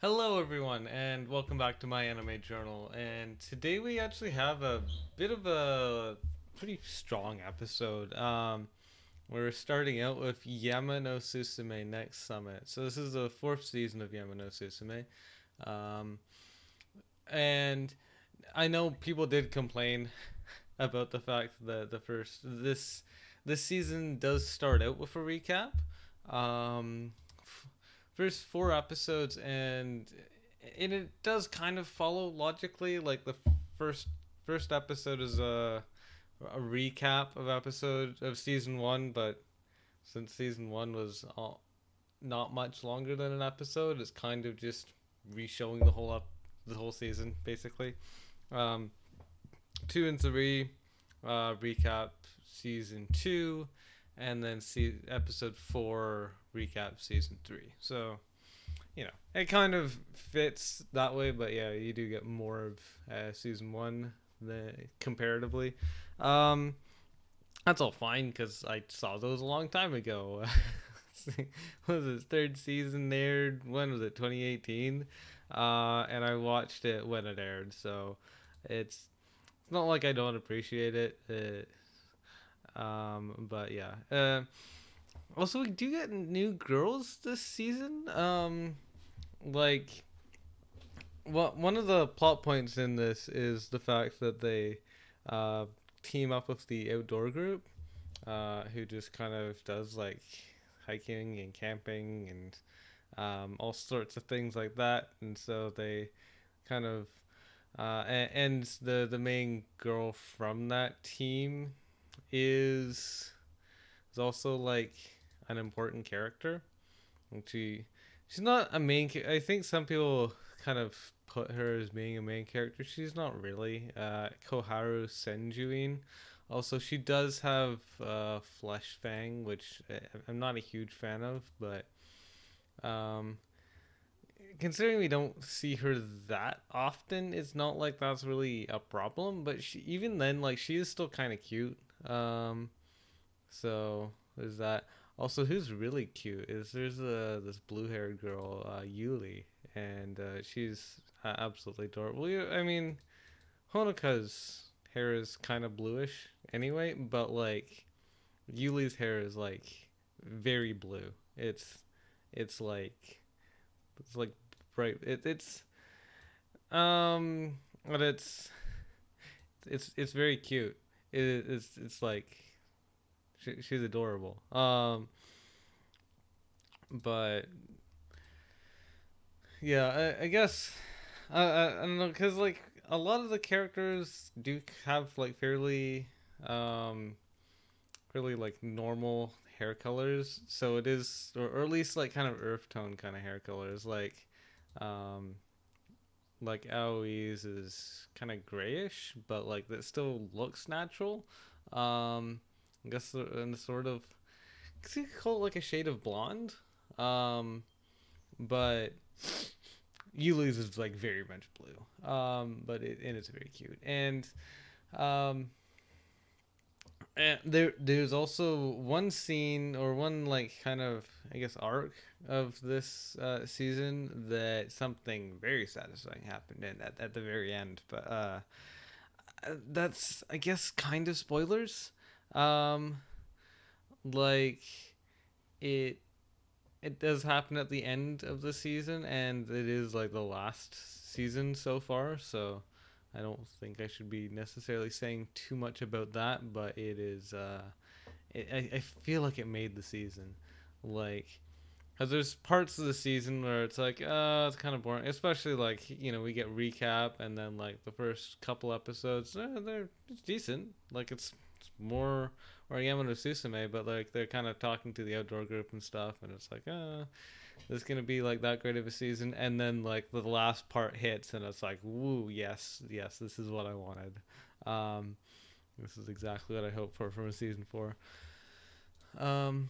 Hello, everyone, and welcome back to my anime journal. And today we actually have a bit of a pretty strong episode. We're starting out with Yama no Susume Next Summit. So this is the fourth season of Yama no Susume, um, and I know people did complain about the fact that this season does start out with a recap. Um, first four episodes, and it does kind of follow logically. Like the first first episode is a recap of episode of season one, but since season one was not much longer than an episode, it's kind of just re-showing the whole season basically. Um, Two and three recap season two, and then episode four recap season three. So it kind of fits that way, but yeah, you do get more of season one comparatively. Um, that's all fine because I saw those a long time ago. Was it third season aired? When was it? 2018. And I watched it when it aired, so it's not like I don't appreciate it. But yeah. Also, we do get new girls this season. Like one of the plot points in this is the fact that they uh, team up with the outdoor group, who just kind of does like hiking and camping and all sorts of things like that. And so they kind of and the main girl from that team is is also like an important character. And she's not a main. I think some people kind of put her as being a main character. She's not really. Koharu Senjuin. Also, she does have Flesh Fang, which I'm not a huge fan of, but um, considering we don't see her that often, it's not like that's really a problem. But even then, like she is still kind of cute. So there's that. Also, who's really cute is there's this blue haired girl, Yuli, and she's absolutely adorable. I mean, Honoka's hair is kind of bluish anyway, but like Yuli's hair is like very blue. It's like it's like bright. But it's very cute. It's like she's adorable. But yeah, I guess I don't know because like a lot of the characters do have like um fairly like normal hair colors, so it is or at least like kind of earth tone kind of hair colors um like Aoi's is kind of grayish, but like that still looks natural. I guess in the sort of, cause you could call it like a shade of blonde. Um, but Yuli's is like very much blue. But it's very cute. Um, and there's also one scene or one like kind of I guess arc of this season that something very satisfying happened in at the very end. But that's I guess kind of spoilers. Um, like it it does happen at the end of the season, and it is like the last season so far. So I don't think I should be necessarily saying too much about that, but it is. I feel like it made the season, like. Because there's parts of the season where it's like, it's kind of boring. Especially like we get recap and then like the first couple episodes, it's decent. Like it's more Origami no Susume, but like they're kind of talking to the outdoor group and stuff, and it's like, this gonna be like that great of a season. And then like the last part hits, and it's like, woo, yes, yes, this is what I wanted. Um, this is exactly what I hoped for from a season four. Um,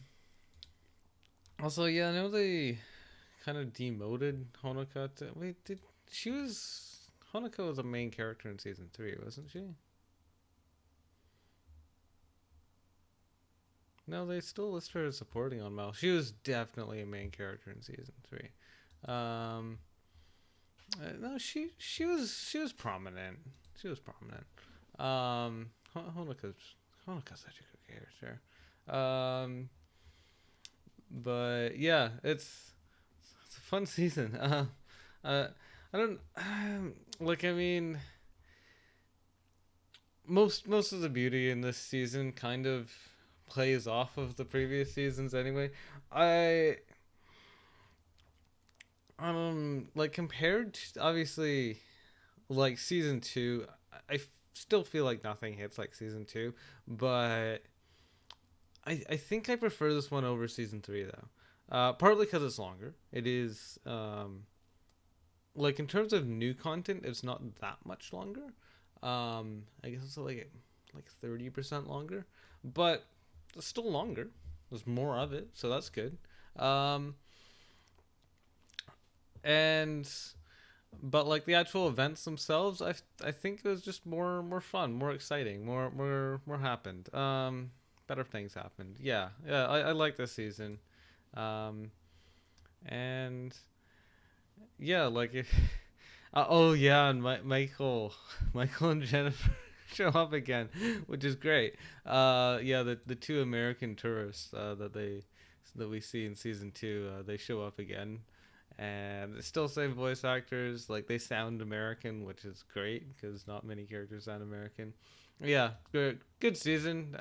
Also, yeah, I know they kind of demoted Honoka to. Wait, did she was Honoka was a main character in season three, wasn't she? No, they still list her as supporting on Mal. She was definitely a main character in season three. Um, No, she was prominent. She was prominent. Honoka's such a good character. But yeah, it's a fun season. Uh, I don't like. I mean, most of the beauty in this season kind of plays off of the previous seasons anyway. I like compared to, obviously, like season 2, I still feel like nothing hits like season 2, but I think I prefer this one over season 3 though. Partly because it's longer. It is like in terms of new content, it's not that much longer. I guess it's like 30% longer, but it's still longer. There's more of it, so that's good. Um, and but like the actual events themselves, I think it was just more fun, more exciting, more happened. Better things happened. Yeah. I like this season. Um, and yeah, like if oh yeah, and Michael and Jennifer show up again, which is great. Yeah, the two American tourists that we see in season 2, they show up again, and it's still same voice actors. Like they sound American, which is great because not many characters sound American. Yeah, good season.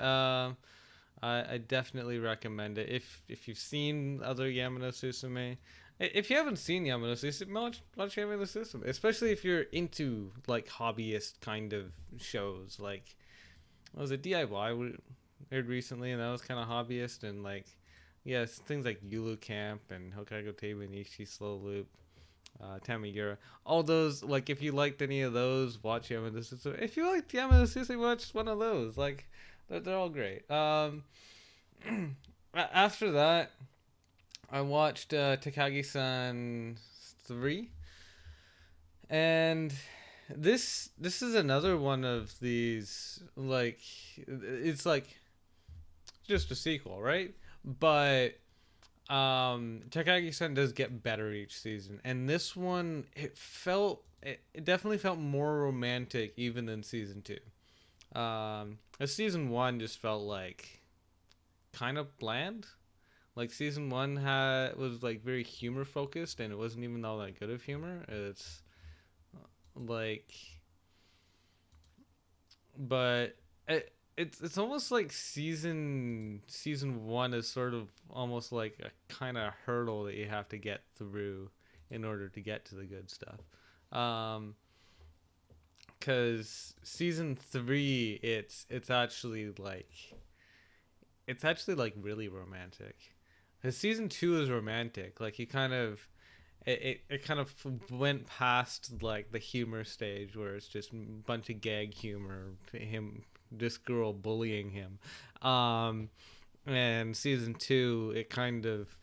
I definitely recommend it if you've seen other Yamano Susume. If you haven't seen Yamano Susume, watch Yamano Susume, especially if you're into like hobbyist kind of shows. Like, what was it, DIY we aired recently, and that was kind of hobbyist, and like, yes, things like Yulu Camp and Hokkaido Teibu and Ichi Slow Loop, Tamagura. All those, like, if you liked any of those, watch Yamano Susume. If you liked Yamano Susume, watch one of those. Like, they're all great. After that, I watched Takagi-san 3, and this is another one of these, like, it's like just a sequel, right? But Takagi-san does get better each season, and this one it definitely felt more romantic even than season 2. Season 1 just felt like kind of bland. Like season 1 was like very humor focused, and it wasn't even all that good of humor. It's like, but it's almost like season 1 is sort of almost like a kind of hurdle that you have to get through in order to get to the good stuff. Because season 3, it's actually like really romantic. Because season 2 is romantic. Like, he kind of it kind of went past like the humor stage where it's just a bunch of gag humor, him, this girl bullying him. And season 2, it kind of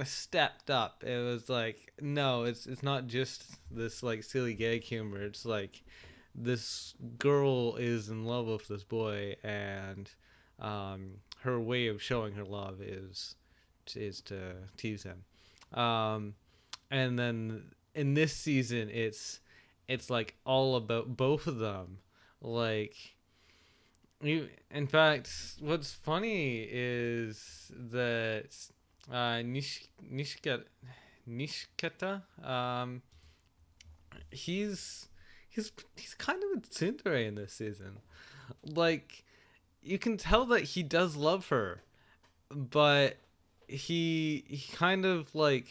stepped up. It was like, no, it's not just this like silly gag humor. It's like this girl is in love with this boy, and her way of showing her love is to tease him. And then in this season, it's like all about both of them. Like, in fact, what's funny is that Nishikata, he's he's kind of a tsundere in this season. Like, you can tell that he does love her, but he kind of like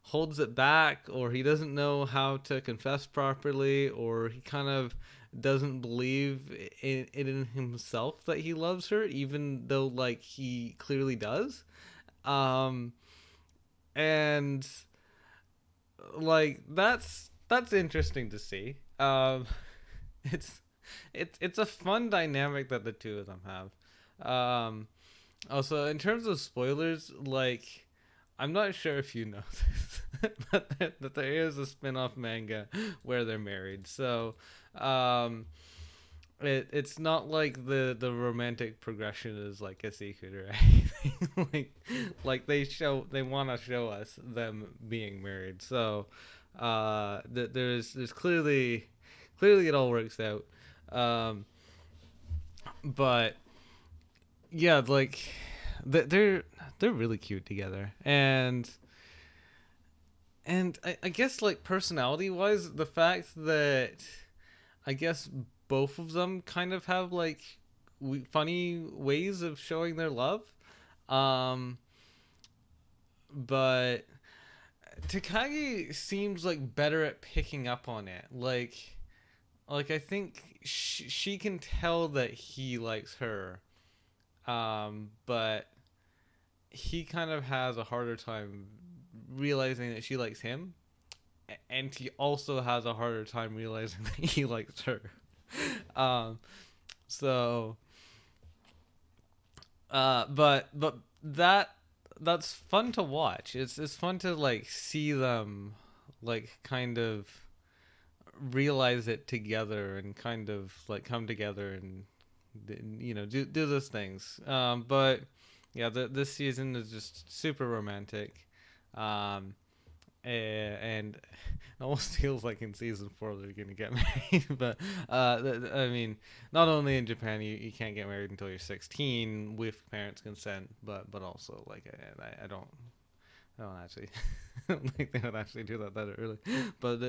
holds it back, or he doesn't know how to confess properly, or he kind of doesn't believe in himself that he loves her, even though like he clearly does. um and like that's interesting to see. It's it's a fun dynamic that the two of them have. Also, in terms of spoilers, like, I'm not sure if you know this, but that there is a spin-off manga where they're married. So, it's not like the romantic progression is like a secret or anything. like they want to show us them being married. So, There's clearly it all works out. Um, but yeah, like they're they're really cute together, and I guess like personality wise, the fact that I guess both of them kind of have like funny ways of showing their love. Um, but Takagi seems like better at picking up on it. Like I think she can tell that he likes her. But he kind of has a harder time realizing that she likes him, and he also has a harder time realizing that he likes her. Um, so, but that's fun to watch. It's fun to like see them like kind of realize it together and kind of like come together and do those things. But yeah, this season is just super romantic. Um, and it almost feels like in season 4 they're gonna get married. But I mean, not only in Japan you can't get married until you're 16 with parents' consent, but also like I don't actually I don't think they would actually do that early. But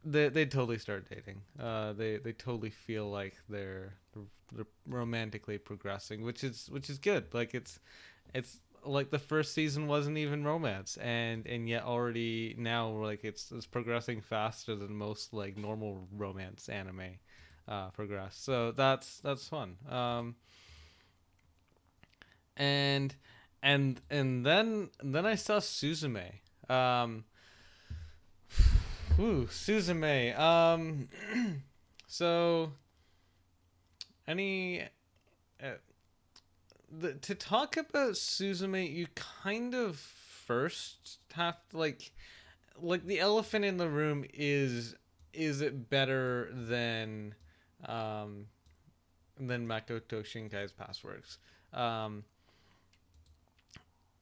they totally start dating. They totally feel like they're romantically progressing, which is good. Like it's like the first season wasn't even romance, and yet already now like it's progressing faster than most like normal romance anime progress. So that's fun. And and then I saw Suzume. Um, Suzume. So any to talk about Suzume, you kind of first have to like the elephant in the room is it better um than Makoto Shinkai's past works? Um,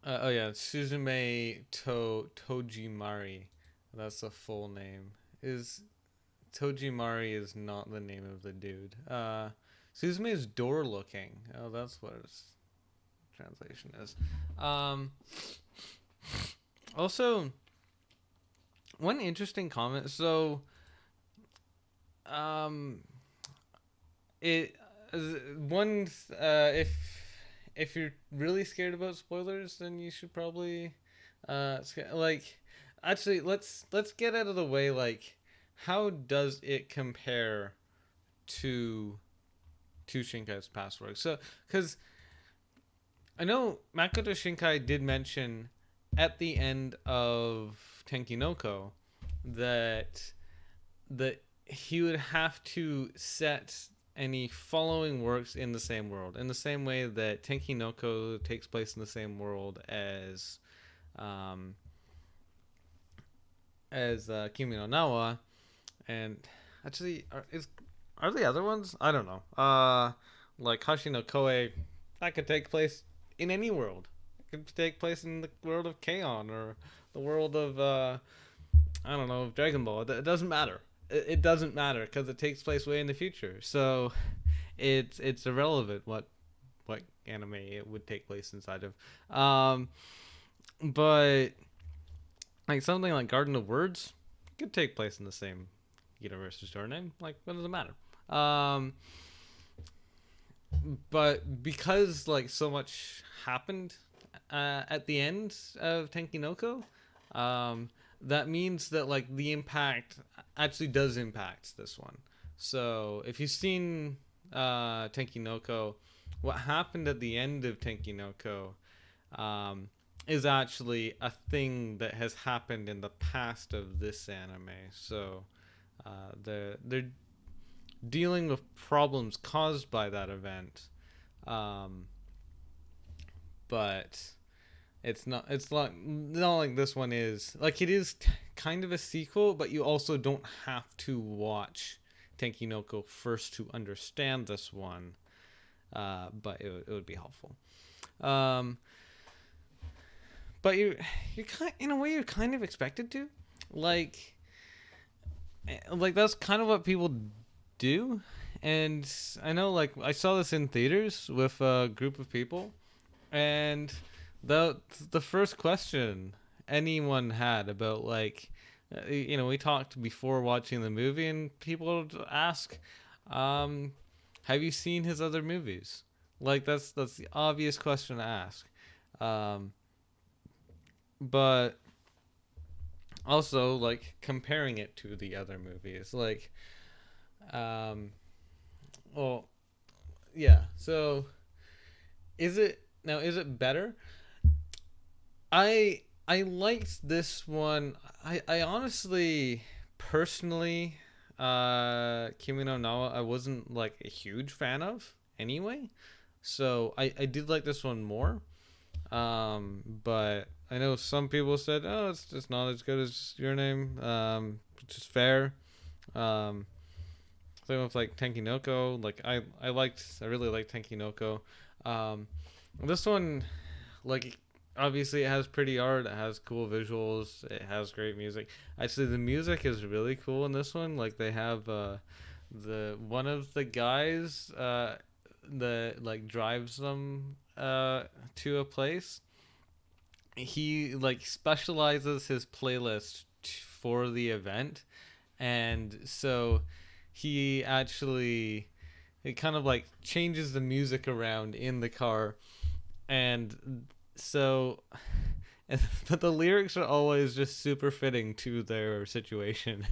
oh yeah, Tojimari. That's the full name. Is Tojimari is not the name of the dude. Suzume is door looking. Oh, that's what its translation is. Um, also, one interesting comment. So, um, it one if you're really scared about spoilers, then you should probably like actually let's get out of the way. Like, how does it compare to Shinkai's past work? So, because I know Makoto Shinkai did mention at the end of Tenkinoko that he would have to set any following works in the same world, in the same way that Tenkinoko takes place in the same world um, Kimi no Nawa, and actually are the other ones? I don't know. Like Hashi no Koe, that could take place in any world. It could take place in the world of K-On! Or the world of I don't know, Dragon Ball. It doesn't matter. It doesn't matter because it takes place way in the future. So it's irrelevant what anime it would take place inside of. But like something like Garden of Words could take place in the same universe as your name. Like, what does it matter? But because like so much happened at the end of Tenkinoko, that means that like the impact actually does impact this one. So if you've seen Tenkinoko, what happened at the end of Tenkinoko is actually a thing that has happened in the past of this anime. So they're dealing with problems caused by that event, but it's not like this one is like it is kind of a sequel, but you also don't have to watch Tenkinoko first to understand this one. But it would be helpful. Um, but you kind in a way you're kind of expected to. like that's kind of what people do. And I know, like, I saw this in theaters with a group of people, and the the first question anyone had about, like, we talked before watching the movie, and people would ask, um, have you seen his other movies? Like, that's the obvious question to ask. Um, but also, like, comparing it to the other movies, like, um, well, yeah. So, is it better? I liked this one. I honestly, personally, Kimi no Nawa, I wasn't like a huge fan of anyway. So I did like this one more. But I know some people said, oh, it's just not as good as Your Name. Which is fair. Um, Same with like Tenkinoko. Like I really liked Tenkinoko. Um, this one, like, obviously it has pretty art, it has cool visuals, it has great music. Actually, the music is really cool in this one. Like, they have the one of the guys that like drives them to a place. He like specializes his playlist for the event, and so he actually, it kind of like changes the music around in the car. And so, but the lyrics are always just super fitting to their situation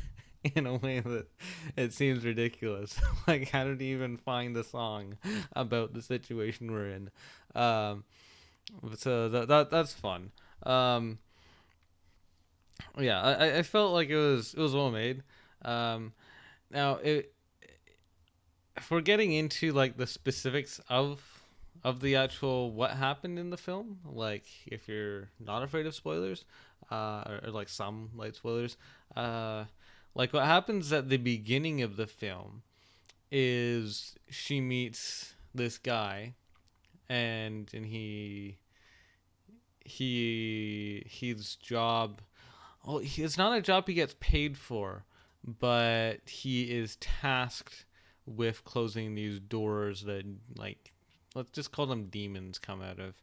in a way that it seems ridiculous. Like, how did he even find a song about the situation we're in? Um, so that's fun. Um, yeah, I felt like it was well made. Um, Now, if we're getting into like the specifics of the actual what happened in the film, like, if you're not afraid of spoilers, or like some light spoilers, uh, like, what happens at the beginning of the film is she meets this guy, and his job. Well, it's not a job he gets paid for, but he is tasked with closing these doors that, like, let's just call them demons, come out of,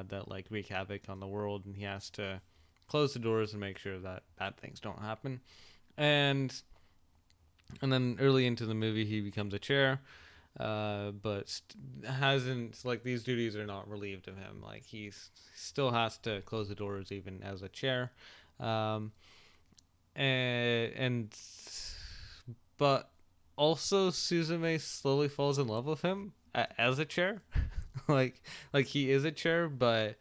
that like wreak havoc on the world, and he has to close the doors and make sure that bad things don't happen. And and then early into the movie, he becomes a chair, but hasn't, like, these duties are not relieved of him. Like, he still has to close the doors even as a chair. Um, and but also Suzume slowly falls in love with him as a chair. like he is a chair, but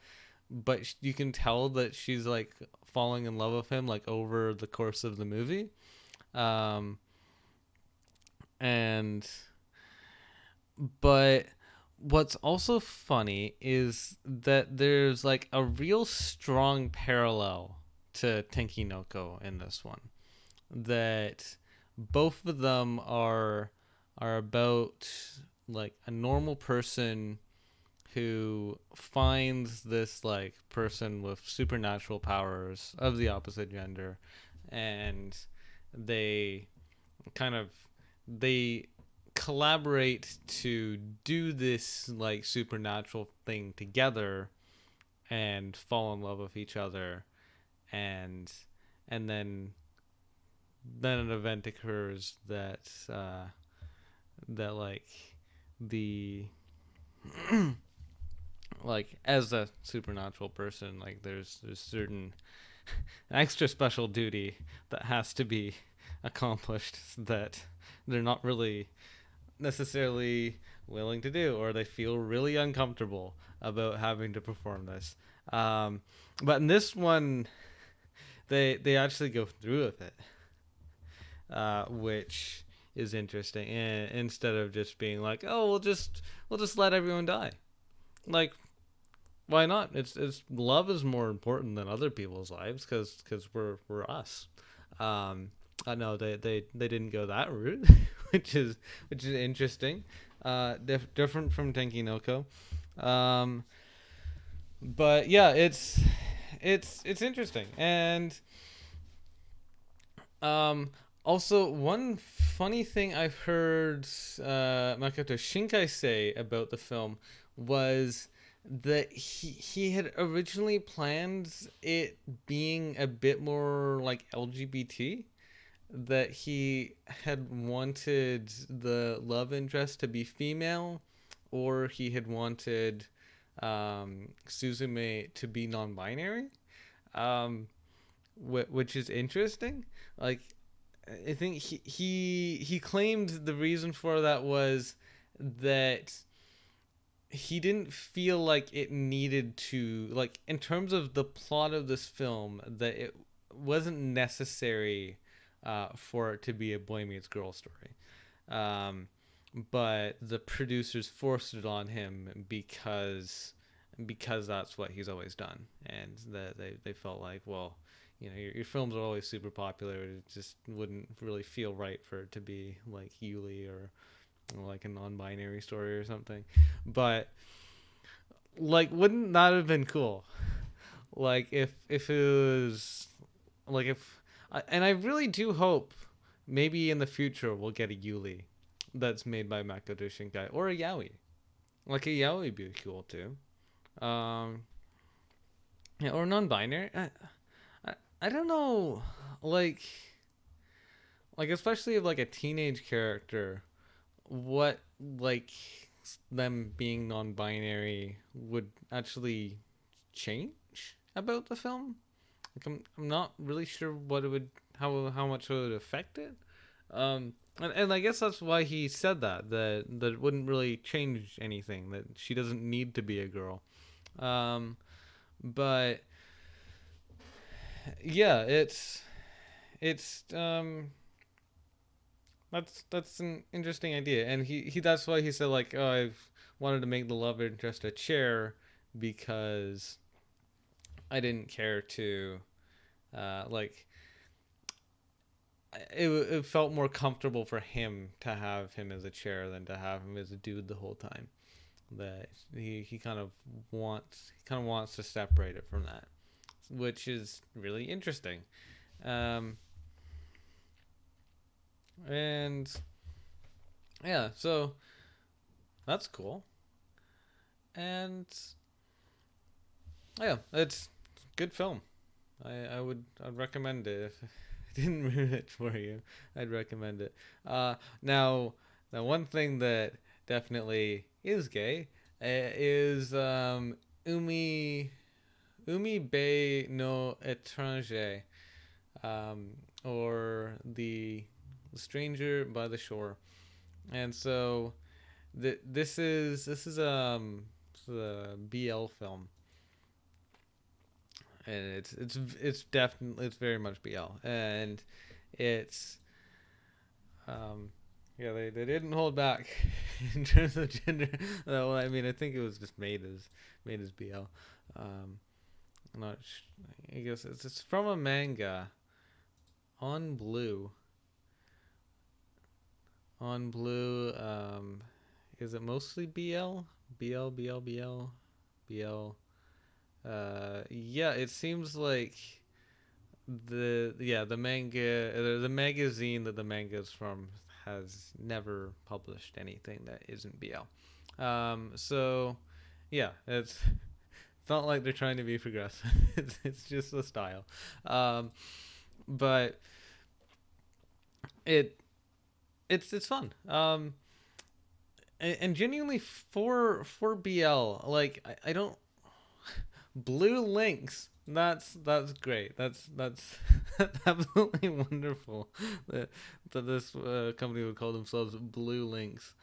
you can tell that she's like falling in love with him, like, over the course of the movie. Um and But what's also funny is that there's like a real strong parallel to Tenkinoko in this one. That both of them are about, like, a normal person who finds this, like, person with supernatural powers of the opposite gender, and they kind of they collaborate to do this, like, supernatural thing together and fall in love with each other. And and then then an event occurs that like, the like, as a supernatural person, like, there's certain extra special duty that has to be accomplished that they're not really necessarily willing to do, or they feel really uncomfortable about having to perform this. But in this one, they actually go through with it, which is interesting. And instead of just being like, oh, we'll just let everyone die, like, why not? It's love is more important than other people's lives, because we're us. I know they didn't go that route, which is interesting, different from Tenkinoko. Um, but yeah, it's interesting. And Um, Also, one funny thing I've heard Makoto Shinkai say about the film was that he had originally planned it being a bit more like LGBT. That he had wanted the love interest to be female, or he had wanted Suzume to be non-binary, um, which is interesting. Like, I think he claimed the reason for that was that he didn't feel like it needed to, like, in terms of the plot of this film, that it wasn't necessary for it to be a boy meets girl story. Um, but the producers forced it on him because that's what he's always done, and that they felt like, well, your films are always super popular. It just wouldn't really feel right for it to be like Yuli or like a non-binary story or something. But like, wouldn't that have been cool? Like if it was like if and I really do hope maybe in the future we'll get a Yuli that's made by Makoto Shinkai or a Yaoi. Like a Yaoi would be cool too. Um, yeah, or non-binary. I don't know, like especially of like a teenage character, what like them being non-binary would actually change about the film. Like I'm not really sure what it would how much it would affect it. And I guess that's why he said that it wouldn't really change anything. That she doesn't need to be a girl. Um, but yeah, it's that's an interesting idea, and he that's why he said like, oh, I've wanted to make the love interest a chair because I didn't care to like it felt more comfortable for him to have him as a chair than to have him as a dude the whole time. That he kind of wants to separate it from that, which is really interesting. Um, and yeah, so that's cool. And yeah, it's a good film. I'd recommend it if I didn't ruin it for you. I'd recommend it. Now the one thing that definitely is gay is Umi Umibe no Étranger, or the Stranger by the Shore. And so this is a BL film, and it's definitely it's very much BL, and it's um yeah, they didn't hold back in terms of gender. Well, I mean, I think it was just made as BL. Um, I'm not. I guess it's from a manga on Blue. On Blue, is it mostly BL? BL, BL, BL, BL. Yeah, it seems like the manga, the magazine that the manga is from has never published anything that isn't BL. So yeah, it's not like they're trying to be progressive. It's just a style. Um, but it it's fun. And genuinely for BL, like I don't Blue Links. That's great. That's absolutely wonderful that this company would call themselves Blue Links,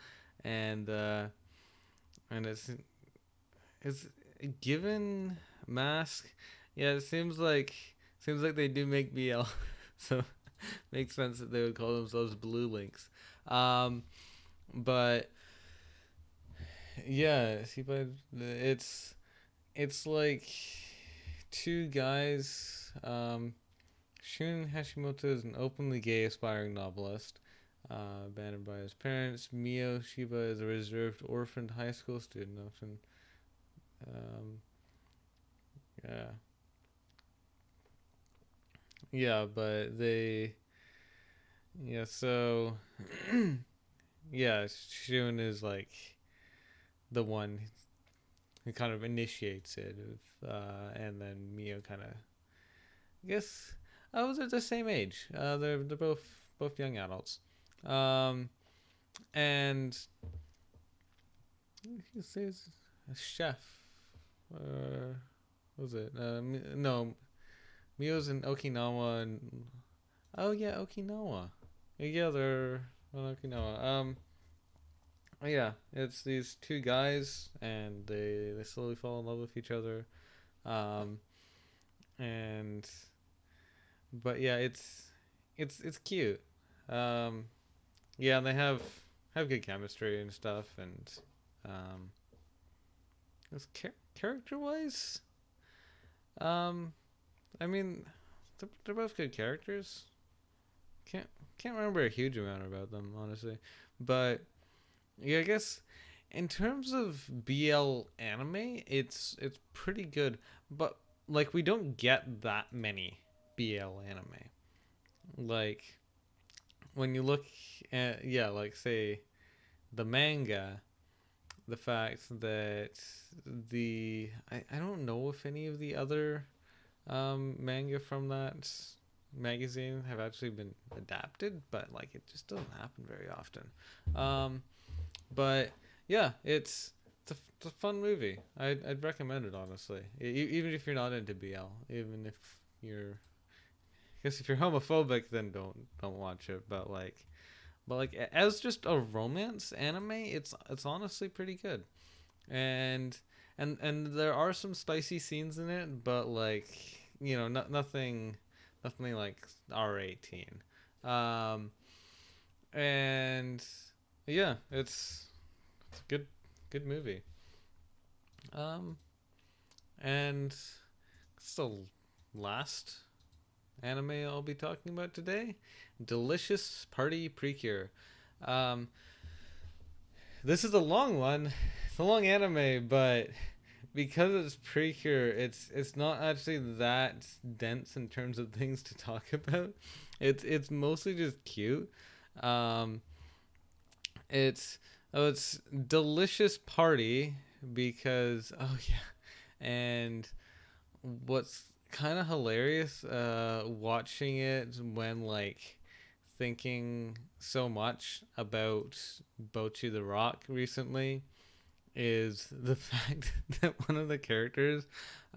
and and it's given mask. Yeah, it seems like they do make BL, so makes sense that they would call themselves Blue Links. Um, but yeah, see, but it's like two guys. Shun Hashimoto is an openly gay aspiring novelist, abandoned by his parents. Mio Shiba is a reserved orphaned high school student. Often, um, yeah, yeah, but Yeah, so yeah, Shun is like the one who kind of initiates it, and then Mio kind of, I guess, I was at the same age. They're both young adults, um, and he says a chef. What was it? No, Mio's in Okinawa, and oh yeah, Okinawa. Yeah, they're on Okinawa. Yeah, it's these two guys, and they slowly fall in love with each other. Um, and but yeah, it's cute. Um, yeah, and they have good chemistry and stuff, and um, character wise, um, I mean, they're both good characters. Can't can't remember a huge amount about them honestly, but yeah, I guess in terms of BL anime, it's pretty good, but like we don't get that many BL anime. Like when you look at, yeah, like say the manga, the fact that I don't know if any of the other manga from that magazine have actually been adapted, but like it just doesn't happen very often. Um, but yeah, it's a fun movie. I'd recommend it honestly, even if you're not into BL, even if you're, I guess if you're homophobic, then don't watch it. But like as just a romance anime, it's honestly pretty good. And and there are some spicy scenes in it, but like nothing like R18. Um, and yeah, it's a good movie. Um, and it's the last anime I'll be talking about today. Delicious Party Precure. Um, this is a long one. It's a long anime, but because it's Precure, it's not actually that dense in terms of things to talk about. It's mostly just cute. Um, it's it's delicious party because oh yeah, and what's kind of hilarious watching it when like thinking so much about Bochi the Rock recently is the fact that one of the characters,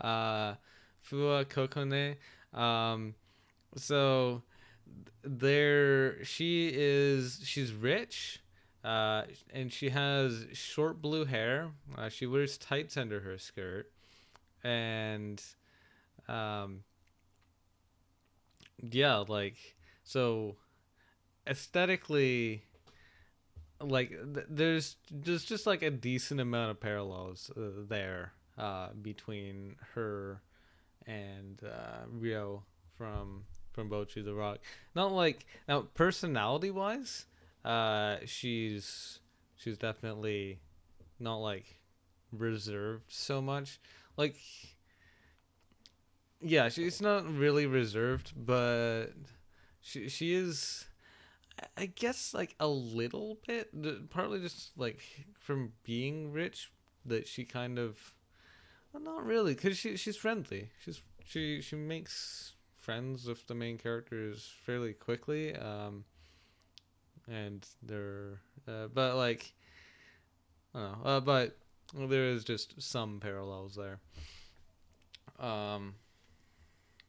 uh, Fua Kokone, um, so she's rich, and she has short blue hair. She wears tights under her skirt, and um, yeah, like so aesthetically, like there's just like a decent amount of parallels there between her and Rio from Bochi the Rock. Not like now personality wise, she's definitely not like reserved so much. Like yeah, she's not really reserved, but she is, I guess, like a little bit, partly just like from being rich, that she kind of, well, not really, because she's friendly. She makes friends with the main characters fairly quickly, and they're, but like I don't know, but there is just some parallels there. Um,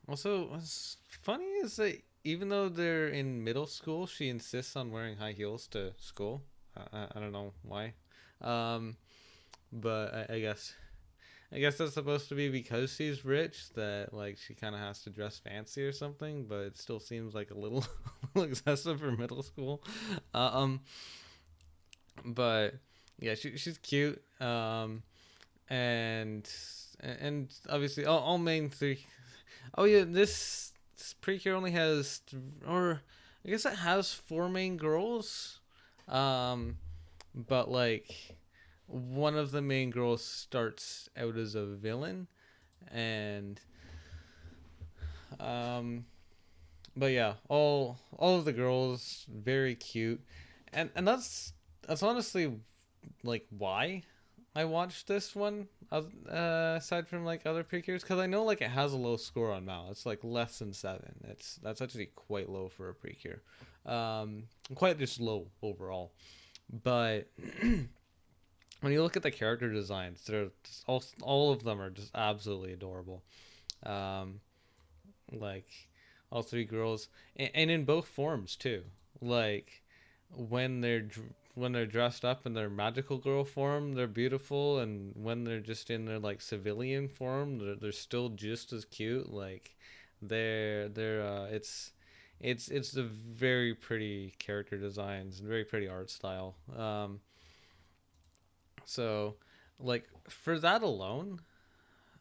Also, what's funny is that even though they're in middle school, she insists on wearing high heels to school. I don't know why, um, but I guess that's supposed to be because she's rich, that like she kind of has to dress fancy or something. But it still seems like a little, little excessive for middle school. Um, but yeah, she's cute. And obviously all main three. Oh yeah, this Precure only has or I guess it has four main girls. Um, but like one of the main girls starts out as a villain, and um, but yeah, all of the girls very cute, and that's honestly like why I watched this one. Aside from like other Precures, because I know like it has a low score on Mal. It's like less than 7. That's actually quite low for a Precure, quite just low overall. But when you look at the character designs, they're just all of them are just absolutely adorable. Um, like all three girls, and in both forms too. Like when when they're dressed up in their magical girl form, they're beautiful, and when they're just in their like civilian form, they're still just as cute. Like they're it's a very pretty character designs and very pretty art style. So like for that alone,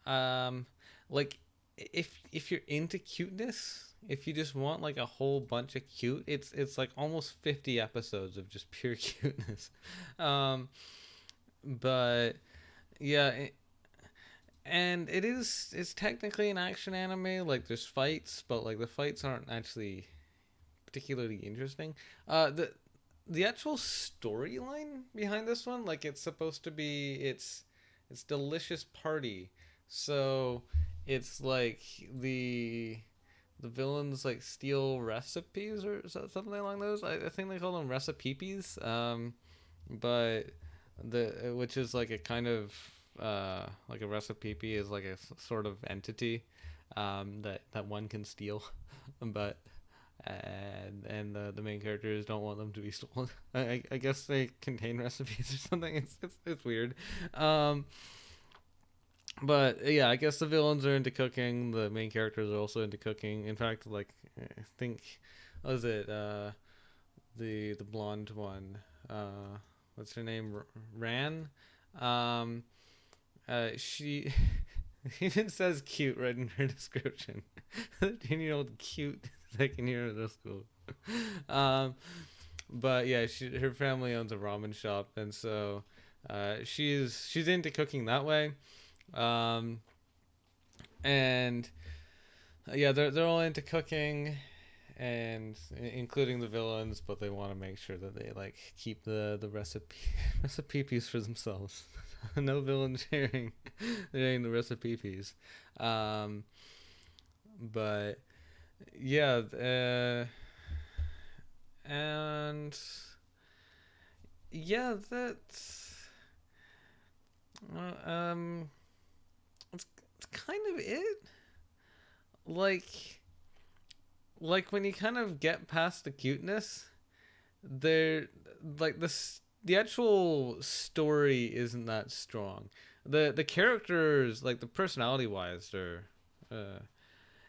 um, like if you're into cuteness, if you just want like a whole bunch of cute, it's like almost 50 episodes of just pure cuteness. Um, but yeah, and it's technically an action anime. Like there's fights, but like the fights aren't actually particularly interesting. The actual storyline behind this one, like it's supposed to be it's delicious party. So it's like the villains like steal recipes or something along those. I think they call them recipes. But the which is like a kind of like a recipe is like a sort of entity that one can steal, but and the main characters don't want them to be stolen. I guess they contain recipes or something. It's weird. Um, but yeah, I guess the villains are into cooking. The main characters are also into cooking. In fact, like I think, what was it the blonde one? What's her name? Ran. Um, she even says cute right in her description. 13-year-old cute second year of middle school. Um, but yeah, her family owns a ramen shop, and so she's into cooking that way. Um, and yeah, they're all into cooking, and including the villains, but they want to make sure that they like keep the recipe piece for themselves. No villain sharing the recipe piece. Um, but yeah, and yeah, that's um, it's kind of it. Like like when you kind of get past the cuteness, there like the actual story isn't that strong. The characters, like the personality wise, uh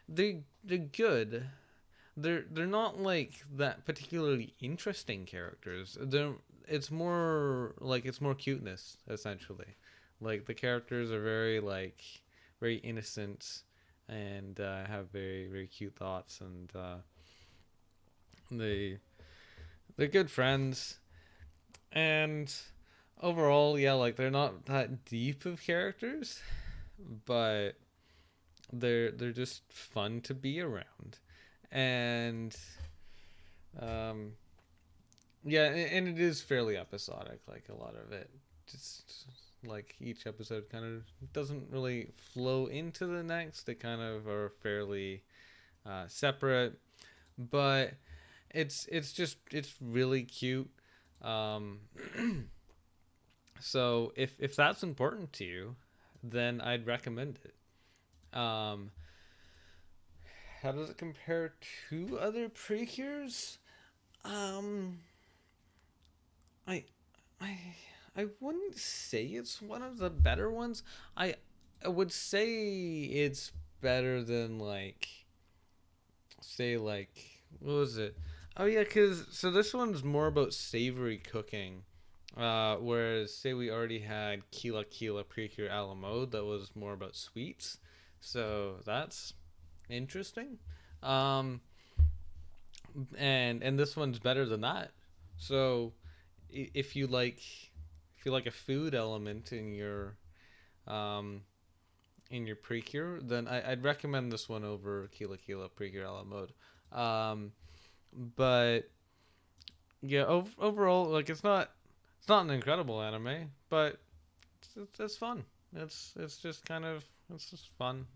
they're good. They're not like that particularly interesting characters. They're it's more cuteness essentially. Like the characters are very like very innocent and have very cute thoughts, and they they're good friends, and overall yeah, like they're not that deep of characters, but they're just fun to be around. And um yeah, and it is fairly episodic, like a lot of it just like each episode kind of doesn't really flow into the next. They kind of are fairly separate, but it's really cute. um so if that's important to you, then I'd recommend it. How does it compare to other Precures? um I I I wouldn't say it's one of the better ones. I I would say it's better than like say like what was it? Oh yeah, cuz so this one's more about savory cooking. Whereas say we already had Kila Kila Precure a la mode that was more about sweets. So that's interesting. Um and this one's better than that. So if you like a food element um in your Precure, then I'd recommend this one over Kila Kila Precure a la mode. Um, but yeah, overall, like it's not an incredible anime, but it's fun. It's just kind of it's just fun.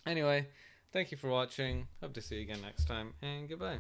Anyway, thank you for watching. Hope to see you again next time, and goodbye.